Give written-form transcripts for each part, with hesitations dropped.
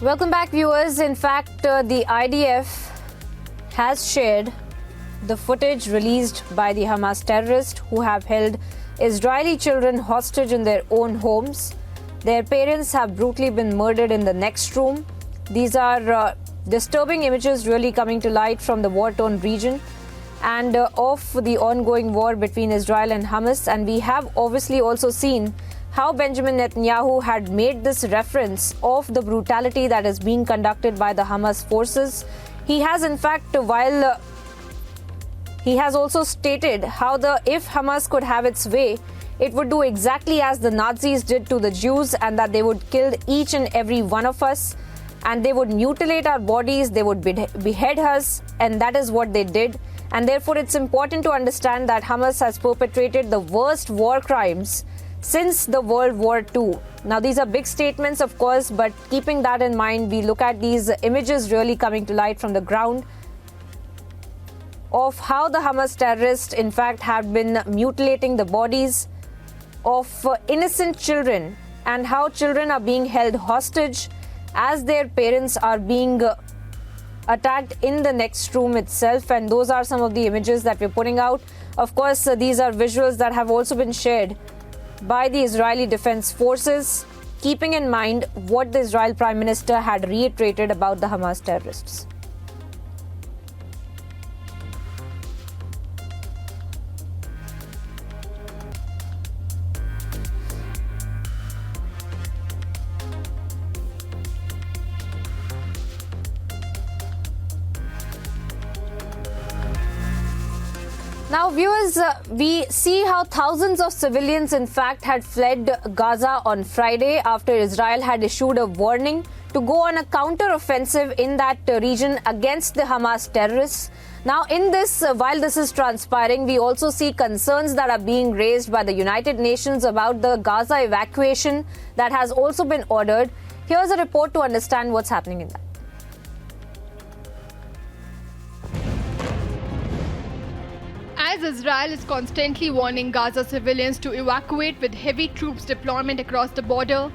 Welcome back, viewers. In fact, the IDF has shared the footage released by the Hamas terrorists who have held Israeli children hostage in their own homes. Their parents have brutally been murdered in the next room. These are disturbing images really coming to light from the war-torn region and of the ongoing war between Israel and Hamas. And we have obviously also seen how Benjamin Netanyahu had made this reference of the brutality that is being conducted by the Hamas forces. He has, in fact, he has also stated how if Hamas could have its way, it would do exactly as the Nazis did to the Jews, and that they would kill each and every one of us, and they would mutilate our bodies, they would behead us, and that is what they did. And therefore, it's important to understand that Hamas has perpetrated the worst war crimes since the World War II. Now, these are big statements, of course, but keeping that in mind, we look at these images really coming to light from the ground of how the Hamas terrorists, in fact, have been mutilating the bodies of innocent children, and how children are being held hostage as their parents are being attacked in the next room itself. And those are some of the images that we're putting out. Of course, these are visuals that have also been shared by the Israeli Defense Forces, keeping in mind what the Israel Prime Minister had reiterated about the Hamas terrorists. Now, viewers, we see how thousands of civilians, in fact, had fled Gaza on Friday after Israel had issued a warning to go on a counter-offensive in that region against the Hamas terrorists. Now, in this, while this is transpiring, we also see concerns that are being raised by the United Nations about the Gaza evacuation that has also been ordered. Here's a report to understand what's happening in that. As Israel is constantly warning Gaza civilians to evacuate with heavy troops deployment across the border,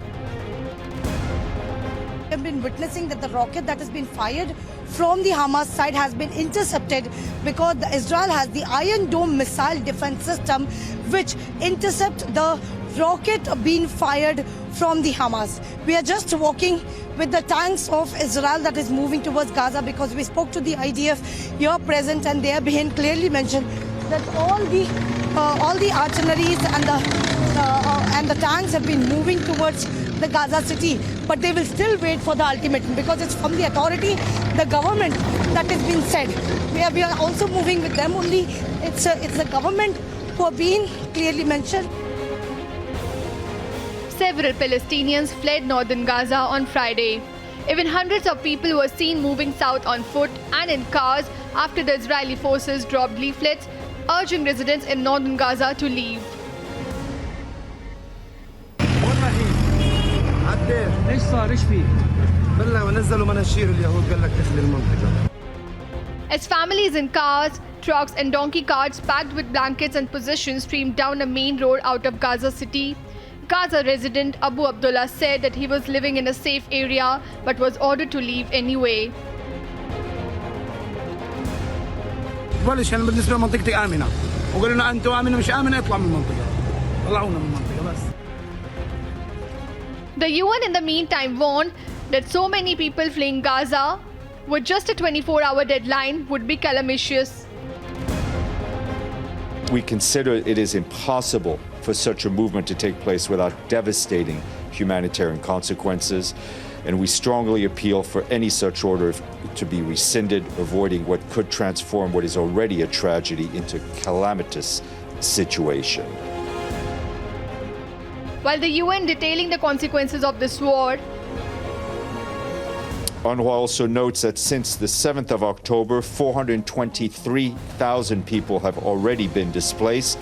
we have been witnessing that the rocket that has been fired from the Hamas side has been intercepted because Israel has the Iron Dome missile defense system which intercepts the rocket being fired from the Hamas. We are just walking with the tanks of Israel that is moving towards Gaza because we spoke to the IDF here present, and they have been clearly mentioned that all the artilleries and the tanks have been moving towards the Gaza city, but they will still wait for the ultimatum because it's from the authority, the government, that has been said. We are also moving with them only. It's the government who have been clearly mentioned. several Palestinians fled northern Gaza on Friday. Even hundreds of people were seen moving south on foot and in cars after the Israeli forces dropped leaflets urging residents in northern Gaza to leave. As families in cars, trucks and donkey carts packed with blankets and possessions streamed down a main road out of Gaza City, Gaza resident Abu Abdullah said that he was living in a safe area but was ordered to leave anyway. بلش كان بالنسبه لمنطقتي امنه وقالوا لنا انتم امنه مش امنه اطلع من المنطقه طلعونا من المنطقه بس. The UN in the meantime warned that so many people fleeing Gaza with just a 24-hour deadline would be calamitous. We consider it is impossible for such a movement to take place without devastating humanitarian consequences, and we strongly appeal for any such order to be rescinded, avoiding what could transform what is already a tragedy into a calamitous situation. While the UN detailing the consequences of this war, UNRWA also notes that since the 7th of October, 423,000 people have already been displaced.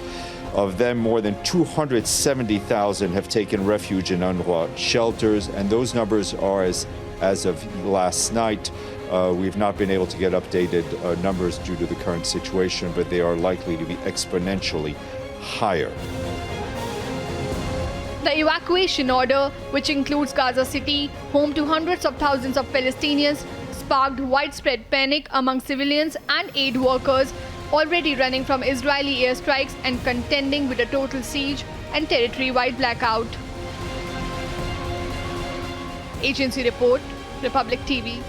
Of them, more than 270,000 have taken refuge in UNRWA shelters, and those numbers are as of last night. We've not been able to get updated numbers due to the current situation, but they are likely to be exponentially higher. The evacuation order, which includes Gaza City, home to hundreds of thousands of Palestinians, sparked widespread panic among civilians and aid workers already running from Israeli airstrikes and contending with a total siege and territory-wide blackout. Agency report, Republic TV.